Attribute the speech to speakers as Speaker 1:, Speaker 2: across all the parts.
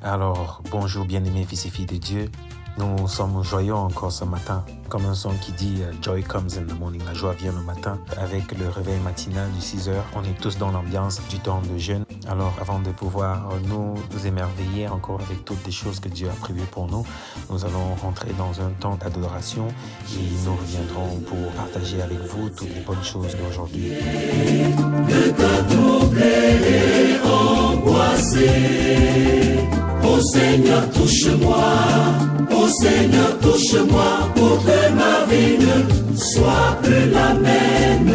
Speaker 1: Alors, bonjour bien-aimés fils et filles de Dieu. Nous sommes joyeux encore ce matin, comme un son qui dit « Joy comes in the morning », la joie vient le matin. Avec le réveil matinal du 6h, on est tous dans l'ambiance du temps de jeûne. Alors, avant de pouvoir nous émerveiller encore avec toutes les choses que Dieu a prévues pour nous, nous allons rentrer dans un temps d'adoration et nous reviendrons pour partager avec vous toutes les bonnes choses d'aujourd'hui.
Speaker 2: Le cœur troublé et angoissé, ô Seigneur, touche-moi. Ô Seigneur, touche-moi pour que ma vie ne soit plus la même.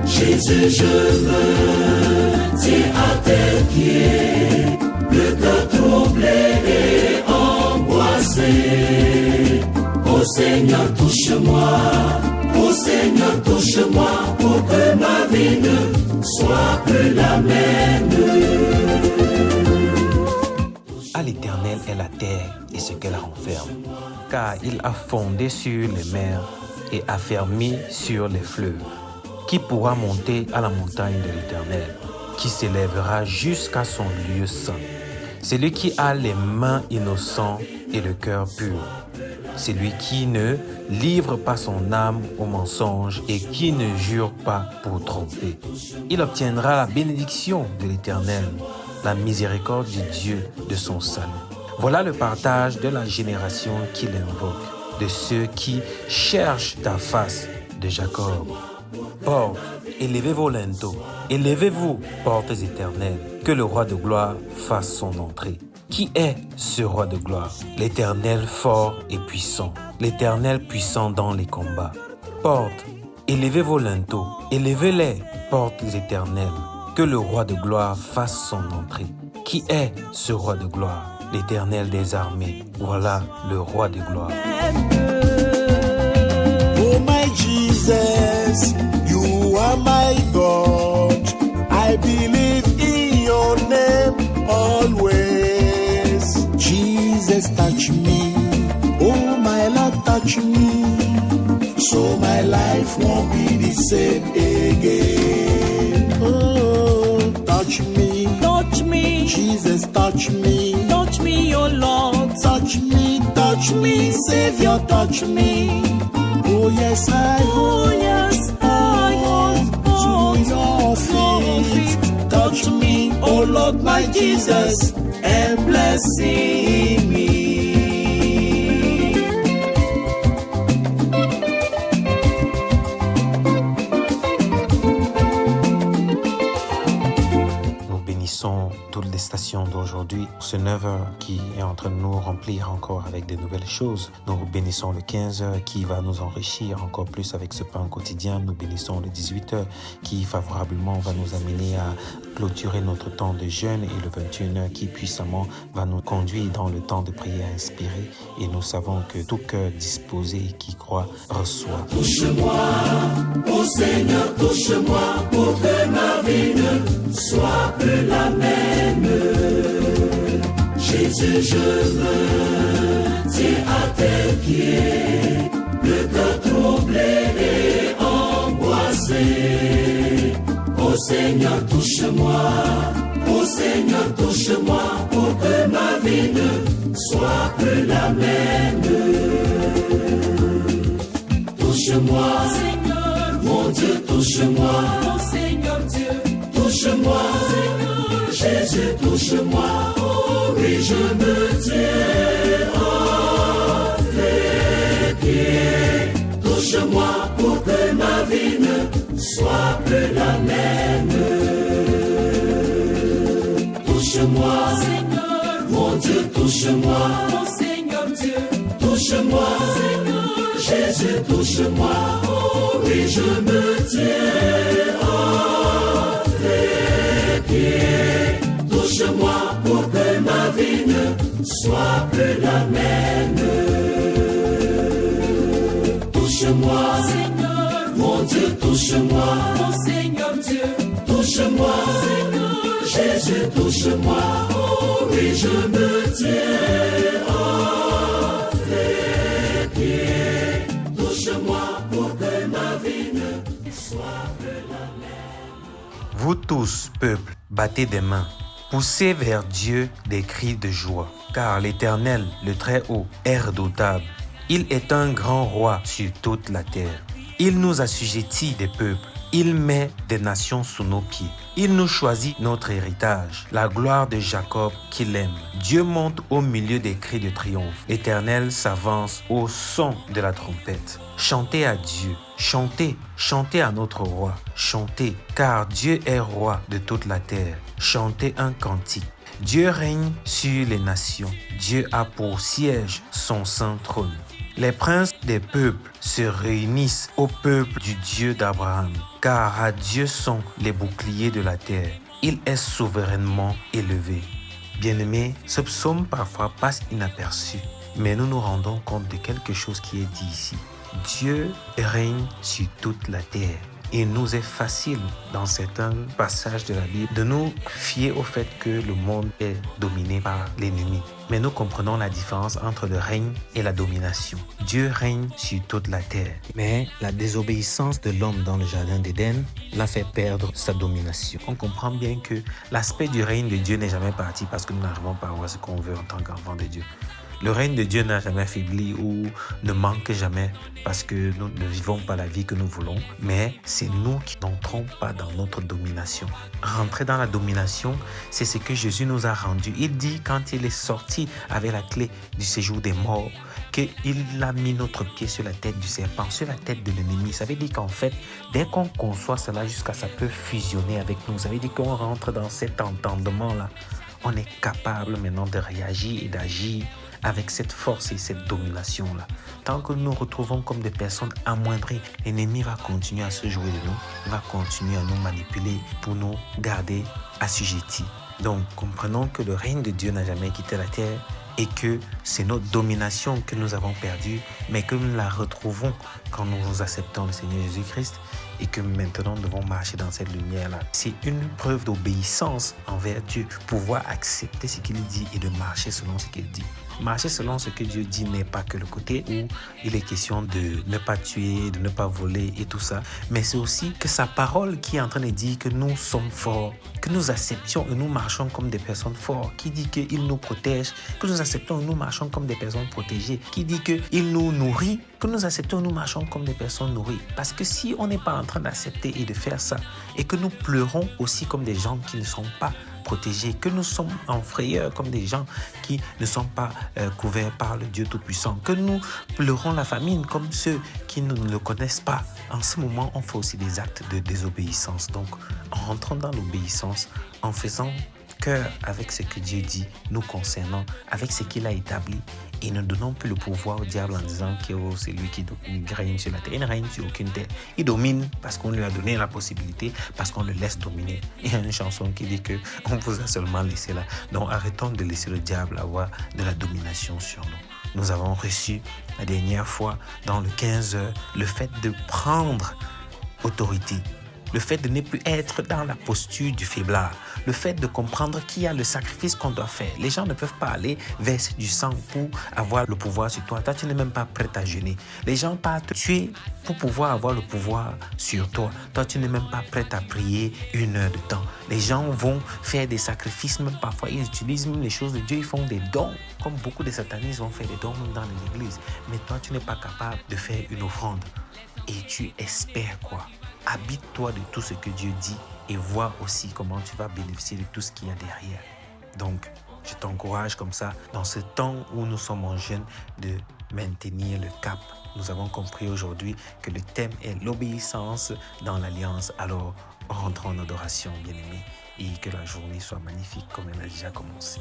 Speaker 2: Jésus, je me tiens à tes pieds, le cœur troublé et angoissé. Ô Seigneur, touche-moi. Ô Seigneur, touche-moi pour que ma vie ne soit plus la même.
Speaker 1: À l'Éternel est la terre et ce qu'elle renferme, car il a fondé sur les mers et affermi sur les fleuves. Qui pourra monter à la montagne de l'Éternel, qui s'élèvera jusqu'à son lieu saint? Celui qui a les mains innocentes et le cœur pur, celui qui ne livre pas son âme au mensonge et qui ne jure pas pour tromper. Il obtiendra la bénédiction de l'Éternel, la miséricorde du Dieu de son salut. Voilà le partage de la génération qui l'invoque, de ceux qui cherchent ta face, de Jacob. Portes, élevez vos linteaux, élevez-vous, portes éternelles, que le roi de gloire fasse son entrée. Qui est ce roi de gloire? L'Éternel fort et puissant, l'Éternel puissant dans les combats. Portes, élevez vos linteaux, élevez-les, portes éternelles, que le roi de gloire fasse son entrée. Qui est ce roi de gloire? L'Éternel des armées, voilà le roi de gloire.
Speaker 3: Oh my Jesus, you are my God. I believe in your name always. Jesus, touch me. Oh my Lord, touch me. So my life won't be the same again. Oh, touch me.
Speaker 4: Touch me,
Speaker 3: Jesus, touch me.
Speaker 4: touch me, oh Lord.
Speaker 3: Touch me, Savior, touch me. Oh yes,
Speaker 4: Oh yes, I hold
Speaker 3: to your feet. Touch me, oh Lord, my Jesus, and bless me.
Speaker 1: Toutes les stations d'aujourd'hui, ce 9h qui est en train de nous remplir encore avec de nouvelles choses. Nous bénissons le 15h qui va nous enrichir encore plus avec ce pain quotidien. Nous bénissons le 18h qui favorablement va nous amener à clôturer notre temps de jeûne et le 21h qui puissamment va nous conduire dans le temps de prière inspirée. Et nous savons que tout cœur disposé qui croit reçoit.
Speaker 2: Touche-moi, ô Seigneur, touche-moi pour que ma vie ne soit plus la même. Jésus, je me tiens à tes pieds, le cœur troublé et angoissé. Ô Seigneur, touche-moi, ô Seigneur, touche-moi pour que ma vie ne soit plus la même. Touche-moi, Seigneur, mon Dieu, touche-moi, mon Seigneur Dieu, touche-moi, Seigneur, Jésus, touche-moi, oh oui, je me tiens à tes pieds. Touche-moi pour que ma vie ne soit plus la même. Touche-moi, Seigneur, mon Dieu, touche-moi, mon Seigneur Dieu, touche-moi, Seigneur, Jésus, touche-moi, oh oui, je me tiens à tes pieds. Touche-moi pour que ma vie ne soit plus la même. Touche-moi, Seigneur, mon Dieu, touche-moi, mon Seigneur Dieu, touche-moi, Seigneur, Jésus, touche-moi, oh oui, je me tiens à tes pieds. Touche-moi pour que ma vie ne soit plus la même.
Speaker 1: Vous tous, peuple, battez des mains. Poussez vers Dieu des cris de joie, car l'Éternel, le Très-Haut, est redoutable. Il est un grand roi sur toute la terre. Il nous assujettit des peuples. Il met des nations sous nos pieds. Il nous choisit notre héritage, la gloire de Jacob qu'il aime. Dieu monte au milieu des cris de triomphe. L'Éternel s'avance au son de la trompette. Chantez à Dieu, chantez, chantez à notre roi, chantez, car Dieu est roi de toute la terre. Chantez un cantique. Dieu règne sur les nations. Dieu a pour siège son saint trône. Les princes des peuples se réunissent au peuple du Dieu d'Abraham, car à Dieu sont les boucliers de la terre. Il est souverainement élevé. Bien-aimés, ce psaume parfois passe inaperçu, mais nous nous rendons compte de quelque chose qui est dit ici. Dieu règne sur toute la terre. Il nous est facile, dans certains passages de la Bible, de nous fier au fait que le monde est dominé par l'ennemi. Mais nous comprenons la différence entre le règne et la domination. Dieu règne sur toute la terre. Mais la désobéissance de l'homme dans le jardin d'Éden l'a fait perdre sa domination. On comprend bien que l'aspect du règne de Dieu n'est jamais parti parce que nous n'arrivons pas à voir ce qu'on veut en tant qu'enfant de Dieu. Le règne de Dieu n'a jamais faibli ou ne manque jamais parce que nous ne vivons pas la vie que nous voulons, mais c'est nous qui n'entrons pas dans notre domination. Rentrer dans la domination, c'est ce que Jésus nous a rendu. Il dit quand il est sorti avec la clé du séjour des morts, qu'il a mis notre pied sur la tête du serpent, sur la tête de l'ennemi. Ça veut dire qu'en fait, dès qu'on conçoit cela jusqu'à ça peut fusionner avec nous. Ça veut dire qu'on rentre dans cet entendement-là. On est capable maintenant de réagir et d'agir avec cette force et cette domination-là. Tant que nous nous retrouvons comme des personnes amoindries, l'ennemi va continuer à se jouer de nous, va continuer à nous manipuler pour nous garder assujettis. Donc, comprenons que le règne de Dieu n'a jamais quitté la terre et que c'est notre domination que nous avons perdue, mais que nous la retrouvons quand nous acceptons le Seigneur Jésus-Christ et que maintenant nous devons marcher dans cette lumière-là. C'est une preuve d'obéissance envers Dieu, pouvoir accepter ce qu'il dit et de marcher selon ce qu'il dit. Marcher selon ce que Dieu dit n'est pas que le côté où il est question de ne pas tuer, de ne pas voler et tout ça, mais c'est aussi que sa parole qui est en train de dire que nous sommes forts, que nous acceptions et nous marchons comme des personnes fortes, qui dit qu'il nous protège, que nous acceptons et nous marchons comme des personnes protégées, qui dit qu'il nous nourrit, que nous acceptons et nous marchons comme des personnes nourries. Parce que si on n'est pas en train d'accepter et de faire ça, et que nous pleurons aussi comme des gens qui ne sont pas protégés, que nous sommes en frayeur comme des gens qui ne sont pas couverts par le Dieu Tout-Puissant, que nous pleurons la famine comme ceux qui ne le connaissent pas. En ce moment, on fait aussi des actes de désobéissance. Donc, en rentrant dans l'obéissance, en faisant cœur avec ce que Dieu dit nous concernant, avec ce qu'il a établi, et ne donnons plus le pouvoir au diable en disant que c'est lui qui règne sur la terre. Il ne règne sur aucune terre. Il domine parce qu'on lui a donné la possibilité, parce qu'on le laisse dominer. Il y a une chanson qui dit qu'on vous a seulement laissé là. Donc arrêtons de laisser le diable avoir de la domination sur nous. Nous avons reçu la dernière fois dans le 15 heures le fait de prendre autorité. Le fait de ne plus être dans la posture du faiblard. Le fait de comprendre qu'il y a le sacrifice qu'on doit faire. Les gens ne peuvent pas aller verser du sang pour avoir le pouvoir sur toi. Toi, tu n'es même pas prêt à jeûner. Les gens partent te tuer pour pouvoir avoir le pouvoir sur toi. Toi, tu n'es même pas prêt à prier 1 heure de temps. Les gens vont faire des sacrifices, même parfois ils utilisent même les choses de Dieu. Ils font des dons, comme beaucoup de satanistes vont faire des dons même dans l'église. Mais toi, tu n'es pas capable de faire une offrande. Et tu espères quoi? Habite-toi de tout ce que Dieu dit et vois aussi comment tu vas bénéficier de tout ce qu'il y a derrière. Donc, je t'encourage comme ça, dans ce temps où nous sommes en jeûne, de maintenir le cap. Nous avons compris aujourd'hui que le thème est l'obéissance dans l'alliance. Alors, rentrons en adoration, bien-aimés, et que la journée soit magnifique comme elle a déjà commencé.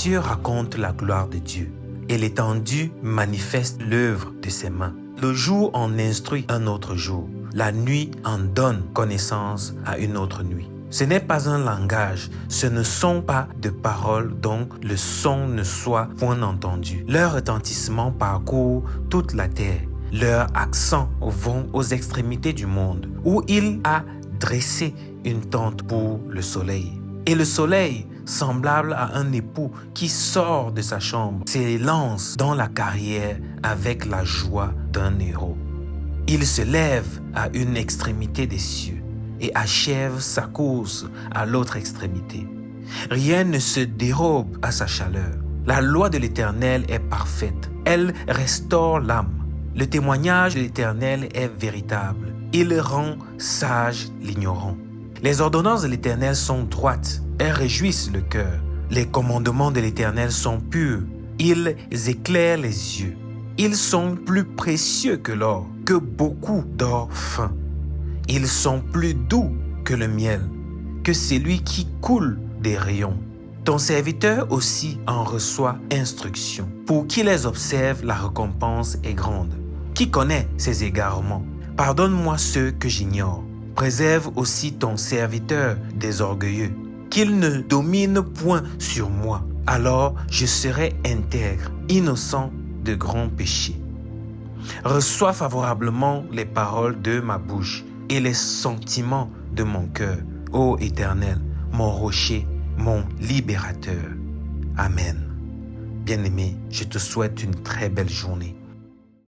Speaker 1: cieux racontent la gloire de Dieu et l'étendue manifeste l'œuvre de ses mains. Le jour en instruit un autre jour. La nuit en donne connaissance à une autre nuit. Ce n'est pas un langage, ce ne sont pas de paroles dont le son ne soit point entendu. Leur retentissement parcourt toute la terre. Leurs accents vont aux extrémités du monde, où il a dressé une tente pour le soleil. Et le soleil, semblable à un époux qui sort de sa chambre, s'élance dans la carrière avec la joie d'un héros. Il se lève à une extrémité des cieux et achève sa course à l'autre extrémité. Rien ne se dérobe à sa chaleur. La loi de l'Éternel est parfaite. Elle restaure l'âme. Le témoignage de l'Éternel est véritable. Il rend sage l'ignorant. Les ordonnances de l'Éternel sont droites. Elles réjouissent le cœur. Les commandements de l'Éternel sont purs. Ils éclairent les yeux. Ils sont plus précieux que l'or, que beaucoup d'or fin. Ils sont plus doux que le miel, que celui qui coule des rayons. Ton serviteur aussi en reçoit instruction. Pour qui les observe, la récompense est grande. Qui connaît ses égarements? Pardonne-moi ceux que j'ignore. Préserve aussi ton serviteur des orgueilleux, qu'il ne domine point sur moi. Alors je serai intègre, innocent de grands péchés. Reçois favorablement les paroles de ma bouche et les sentiments de mon cœur, ô Éternel, mon rocher, mon libérateur. Amen. Bien-aimé, je te souhaite une très belle journée.